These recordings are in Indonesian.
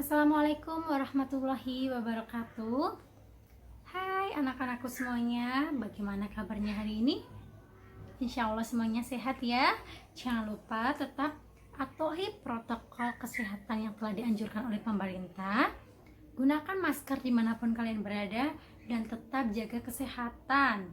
Assalamualaikum warahmatullahi wabarakatuh. Hai anak-anakku semuanya, bagaimana kabarnya hari ini? Insya Allah semuanya sehat ya. Jangan lupa tetap patuhi protokol kesehatan yang telah dianjurkan oleh pemerintah. Gunakan masker dimanapun kalian berada dan tetap jaga kesehatan.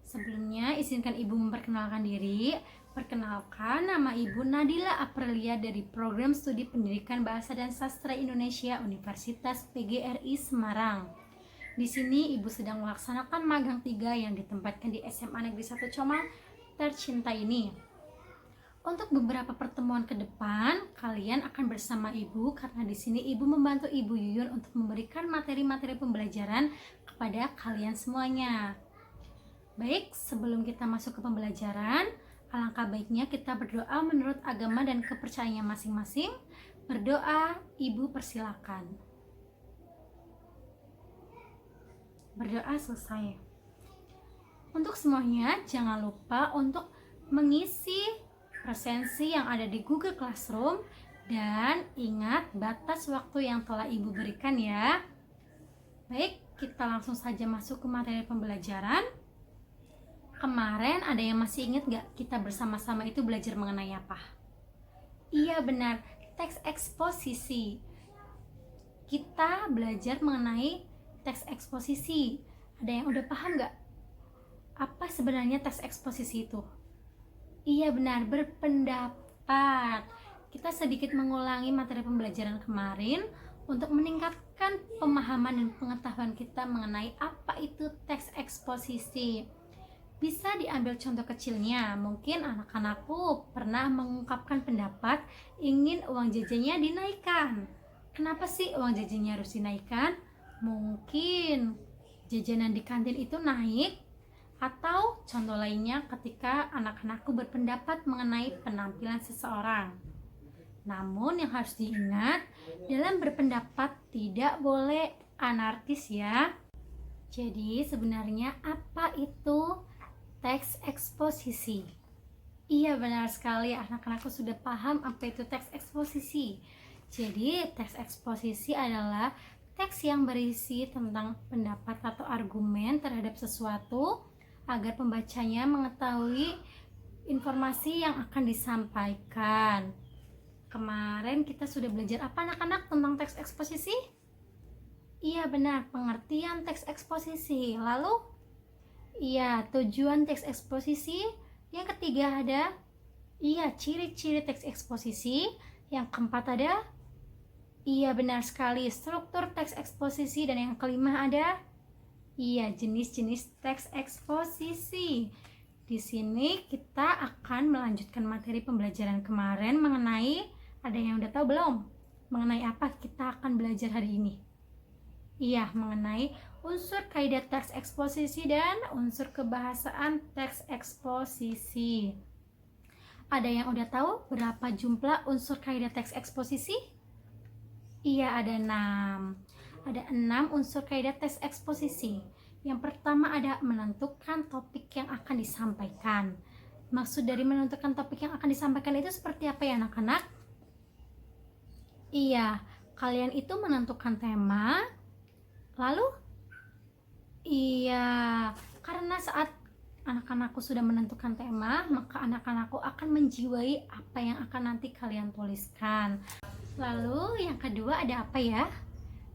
Sebelumnya izinkan ibu memperkenalkan diri. Perkenalkan, nama ibu Nadila Aprilia dari Program Studi Pendidikan Bahasa dan Sastra Indonesia Universitas PGRI Semarang. Di sini ibu sedang melaksanakan magang 3 yang ditempatkan di SMA Negeri 1 Comal tercinta ini. Untuk beberapa pertemuan ke depan, kalian akan bersama ibu karena di sini ibu membantu Ibu Yuyun untuk memberikan materi-materi pembelajaran kepada kalian semuanya. Baik, sebelum kita masuk ke pembelajaran, alangkah baiknya kita berdoa menurut agama dan kepercayaannya masing-masing. Berdoa, ibu persilakan. Berdoa selesai. Untuk semuanya, jangan lupa untuk mengisi presensi yang ada di Google Classroom dan ingat batas waktu yang telah ibu berikan ya. Baik, kita langsung saja masuk ke materi pembelajaran. Kemarin ada yang masih ingat gak kita bersama-sama itu belajar mengenai apa? Iya benar, teks eksposisi. Kita belajar mengenai teks eksposisi. Ada yang udah paham gak? Apa sebenarnya teks eksposisi itu? Iya benar, berpendapat. Kita sedikit mengulangi materi pembelajaran kemarin untuk meningkatkan pemahaman dan pengetahuan kita mengenai apa itu teks eksposisi. Bisa diambil contoh kecilnya, mungkin anak-anakku pernah mengungkapkan pendapat ingin uang jajannya dinaikkan. Kenapa sih uang jajannya harus dinaikkan? Mungkin jajanan di kantin itu naik, atau contoh lainnya ketika anak-anakku berpendapat mengenai penampilan seseorang. Namun yang harus diingat, dalam berpendapat tidak boleh anarkis ya. Jadi sebenarnya apa itu teks eksposisi? Iya benar sekali, anak-anakku sudah paham apa itu teks eksposisi. Jadi teks eksposisi adalah teks yang berisi tentang pendapat atau argumen terhadap sesuatu agar pembacanya mengetahui informasi yang akan disampaikan. Kemarin kita sudah belajar apa anak-anak tentang teks eksposisi? Iya benar, pengertian teks eksposisi. Lalu iya, tujuan teks eksposisi. Yang ketiga ada ciri-ciri teks eksposisi. Yang keempat ada benar sekali, struktur teks eksposisi. Dan yang kelima ada jenis-jenis teks eksposisi. Di sini kita akan melanjutkan materi pembelajaran kemarin mengenai, ada yang udah tahu belum? Mengenai apa kita akan belajar hari ini? Mengenai unsur kaidah teks eksposisi dan unsur kebahasaan teks eksposisi. Ada yang udah tahu berapa jumlah unsur kaidah teks eksposisi? Ada 6. Ada 6 unsur kaidah teks eksposisi. Yang pertama ada menentukan topik yang akan disampaikan. Maksud dari menentukan topik yang akan disampaikan itu seperti apa ya anak-anak? Kalian itu menentukan tema. Lalu karena saat anak-anakku sudah menentukan tema, maka anak-anakku akan menjiwai apa yang akan nanti kalian tuliskan. Lalu yang kedua ada apa ya?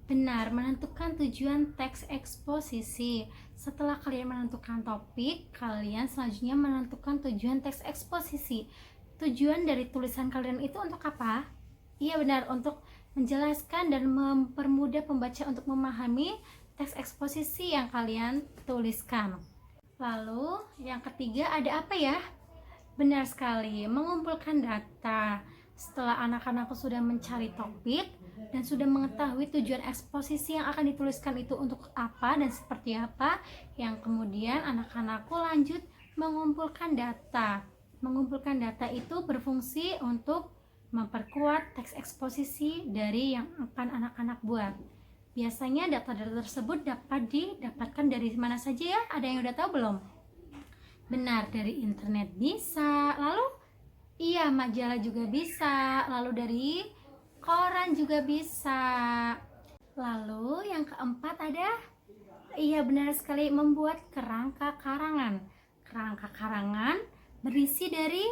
Benar, menentukan tujuan teks eksposisi. Setelah kalian menentukan topik, kalian selanjutnya menentukan tujuan teks eksposisi. Tujuan dari tulisan kalian itu untuk apa? Iya benar, untuk menjelaskan dan mempermudah pembaca untuk memahami teks eksposisi yang kalian tuliskan. Lalu yang ketiga ada apa ya? Benar sekali, mengumpulkan data. Setelah anak-anakku sudah mencari topik dan sudah mengetahui tujuan eksposisi yang akan dituliskan itu untuk apa dan seperti apa, yang kemudian anak-anakku lanjut mengumpulkan data. Mengumpulkan data itu berfungsi untuk memperkuat teks eksposisi dari yang akan anak-anak buat. Biasanya data-data tersebut dapat didapatkan dari mana saja ya? Ada yang udah tahu belum? Benar, dari internet bisa. Lalu majalah juga bisa. Lalu dari koran juga bisa. Lalu yang keempat ada, iya benar sekali, membuat kerangka karangan. Kerangka karangan berisi dari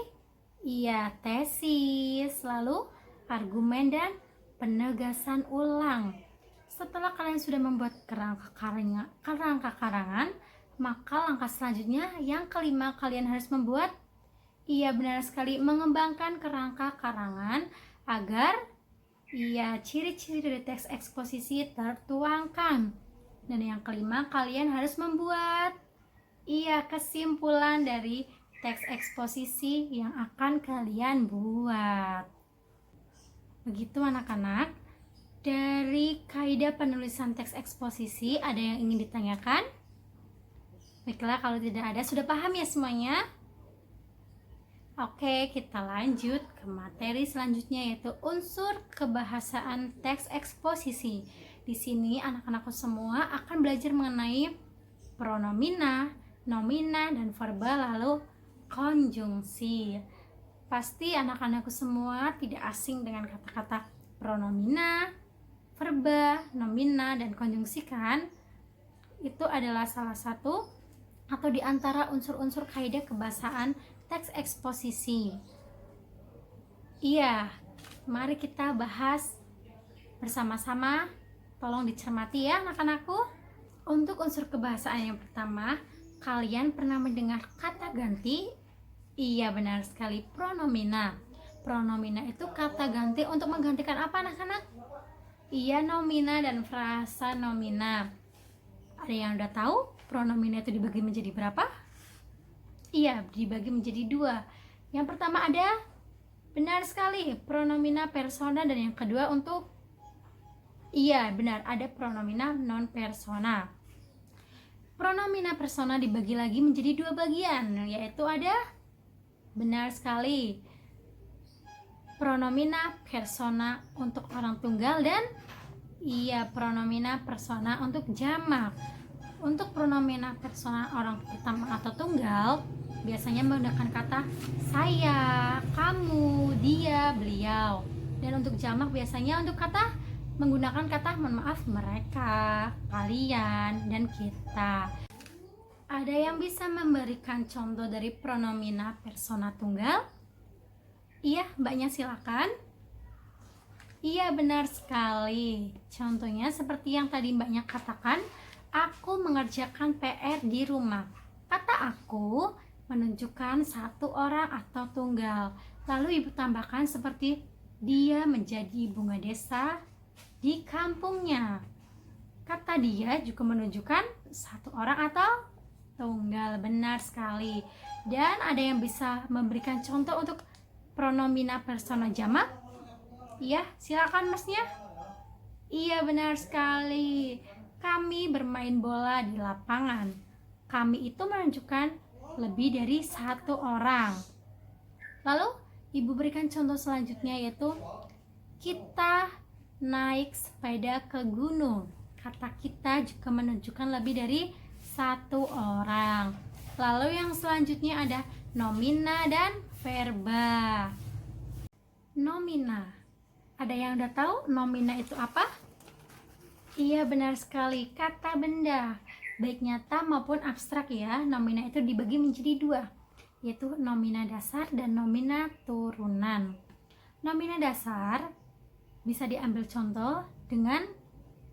tesis, lalu argumen dan penegasan ulang. Setelah kalian sudah membuat kerangka karangan, maka langkah selanjutnya yang kelima kalian harus membuat, iya benar sekali, mengembangkan kerangka karangan agar ciri-ciri dari teks eksposisi tertuangkan. Dan yang kelima kalian harus membuat kesimpulan dari teks eksposisi yang akan kalian buat. Begitu anak-anak. Dari kaidah penulisan teks eksposisi ada yang ingin ditanyakan? Baiklah, kalau tidak ada, sudah paham ya semuanya? Oke, kita lanjut ke materi selanjutnya, yaitu unsur kebahasaan teks eksposisi. Di sini anak-anakku semua akan belajar mengenai pronomina, nomina, dan verba, lalu konjungsi. Pasti anak-anakku semua tidak asing dengan kata-kata pronomina, verba, nomina, dan konjungsi kan? Itu adalah salah satu atau di antara unsur-unsur kaidah kebahasaan teks eksposisi. Mari kita bahas bersama-sama. Tolong dicermati ya anak-anakku. Untuk unsur kebahasaan yang pertama, kalian pernah mendengar kata ganti? Iya benar sekali, pronomina. Pronomina itu kata ganti untuk menggantikan apa anak-anak? Iya, nomina dan frasa nomina. Ada yang udah tahu pronomina itu dibagi menjadi berapa? Iya, dibagi menjadi 2. Yang pertama ada, benar sekali, pronomina persona, dan yang kedua untuk, benar, ada pronomina non persona. Pronomina persona dibagi lagi menjadi 2 bagian, yaitu ada, benar sekali, pronomina persona untuk orang tunggal dan pronomina persona untuk jamak. Untuk pronomina persona orang pertama atau tunggal biasanya menggunakan kata saya, kamu, dia, beliau. Dan untuk jamak biasanya menggunakan kata mereka, kalian, dan kita. Ada yang bisa memberikan contoh dari pronomina persona tunggal? Iya, mbaknya silakan. Iya benar sekali. Contohnya seperti yang tadi mbaknya katakan, aku mengerjakan PR di rumah. Kata aku menunjukkan satu orang atau tunggal. Lalu ibu tambahkan seperti dia menjadi bunga desa di kampungnya. Kata dia juga menunjukkan satu orang atau tunggal. Benar sekali. Dan ada yang bisa memberikan contoh untuk pronomina persona jamak? Iya, silakan masnya. Iya benar sekali. Kami bermain bola di lapangan. Kami itu menunjukkan lebih dari satu orang. Lalu ibu berikan contoh selanjutnya, yaitu kita naik sepeda ke gunung. Kata kita juga menunjukkan lebih dari satu orang. Lalu yang selanjutnya ada nomina dan verba. Nomina, ada yang udah tahu nomina itu apa? Iya benar sekali, kata benda, baik nyata maupun abstrak ya. Nomina itu dibagi menjadi 2, yaitu nomina dasar dan nomina turunan. Nomina dasar bisa diambil contoh dengan,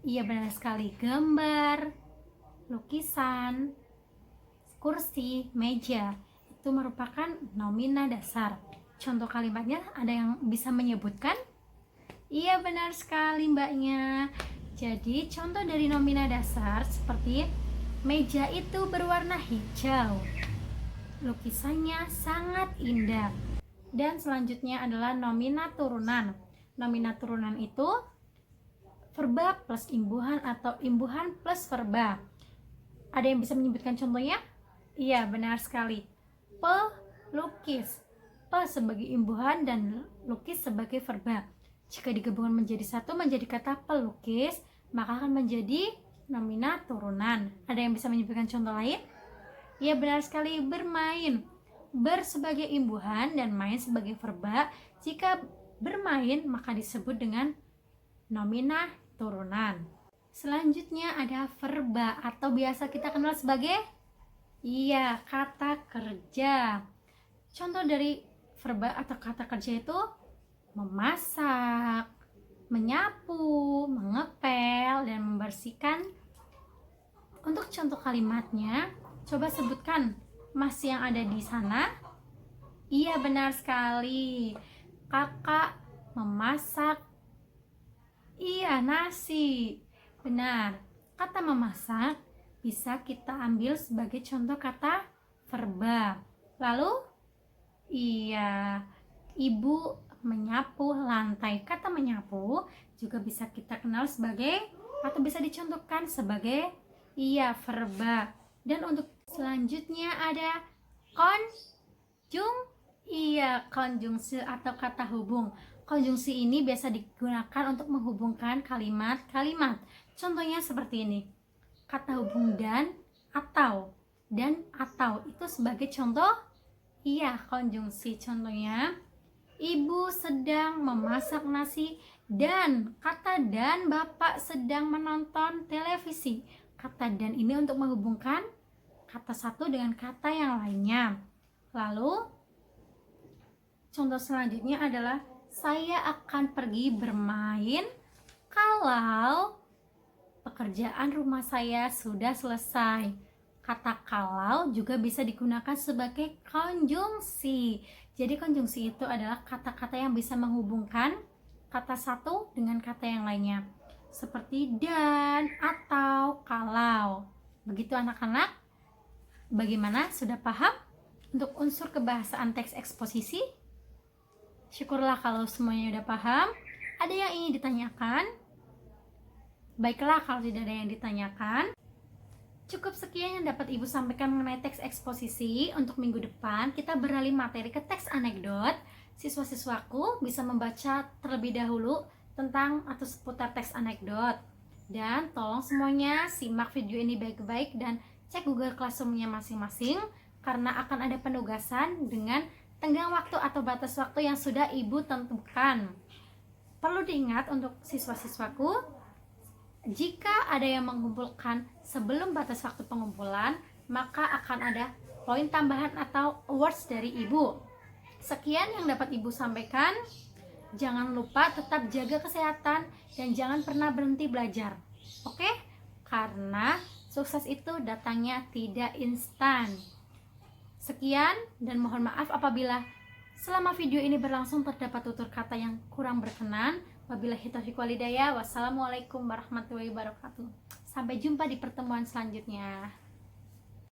iya benar sekali, gambar, lukisan, kursi, meja. Itu merupakan nomina dasar. Contoh kalimatnya ada yang bisa menyebutkan? Iya benar sekali mbaknya. Jadi contoh dari nomina dasar seperti meja itu berwarna hijau, lukisannya sangat indah. Dan selanjutnya adalah nomina turunan. Nomina turunan itu verba plus imbuhan atau imbuhan plus verba. Ada yang bisa menyebutkan contohnya? Iya benar sekali, pelukis. Pe sebagai imbuhan dan lukis sebagai verba. Jika digabungkan menjadi satu menjadi kata pelukis, maka akan menjadi nomina turunan. Ada yang bisa menyebutkan contoh lain? Ya benar sekali, bermain. Ber sebagai imbuhan dan main sebagai verba. Jika bermain, maka disebut dengan nominah turunan. Selanjutnya ada verba atau biasa kita kenal sebagai kata kerja. Contoh dari verba atau kata kerja itu memasak, menyapu, mengepel, dan membersihkan. Untuk contoh kalimatnya, coba sebutkan Mas yang ada di sana. Iya, benar sekali. Kakak memasak nasi. Benar. Kata memasak bisa kita ambil sebagai contoh kata verba. Lalu ibu menyapu lantai. Kata menyapu juga bisa kita kenal sebagai atau bisa dicontohkan sebagai verba. Dan untuk selanjutnya ada konjungsi atau kata hubung. Konjungsi ini biasa digunakan untuk menghubungkan kalimat-kalimat. Contohnya seperti ini. Kata hubung dan atau itu sebagai contoh konjungsi. Contohnya, ibu sedang memasak nasi dan kata dan bapak sedang menonton televisi. Kata dan ini untuk menghubungkan kata satu dengan kata yang lainnya. Lalu contoh selanjutnya adalah saya akan pergi bermain kalau pekerjaan rumah saya sudah selesai. Kata kalau juga bisa digunakan sebagai konjungsi. Jadi konjungsi itu adalah kata-kata yang bisa menghubungkan kata satu dengan kata yang lainnya. Seperti dan, atau, kalau. Begitu anak-anak. Bagaimana? Sudah paham? Untuk unsur kebahasaan teks eksposisi? Syukurlah kalau semuanya udah paham. Ada yang ingin ditanyakan? Baiklah kalau tidak ada yang ditanyakan. Cukup sekian yang dapat Ibu sampaikan mengenai teks eksposisi. Untuk minggu depan kita beralih materi ke teks anekdot. Siswa-siswaku bisa membaca terlebih dahulu tentang atau seputar teks anekdot. Dan tolong semuanya simak video ini baik-baik dan cek Google Classroom-nya masing-masing, karena akan ada penugasan dengan tenggang waktu atau batas waktu yang sudah Ibu tentukan. Perlu diingat untuk siswa-siswaku, jika ada yang mengumpulkan sebelum batas waktu pengumpulan, maka akan ada poin tambahan atau awards dari Ibu. Sekian yang dapat Ibu sampaikan. Jangan lupa tetap jaga kesehatan dan jangan pernah berhenti belajar. Oke? Karena sukses itu datangnya tidak instan. Sekian dan mohon maaf apabila selama video ini berlangsung terdapat tutur kata yang kurang berkenan. Wabillahi taufiq wal hidayah. Wassalamualaikum warahmatullahi wabarakatuh. Sampai jumpa di pertemuan selanjutnya.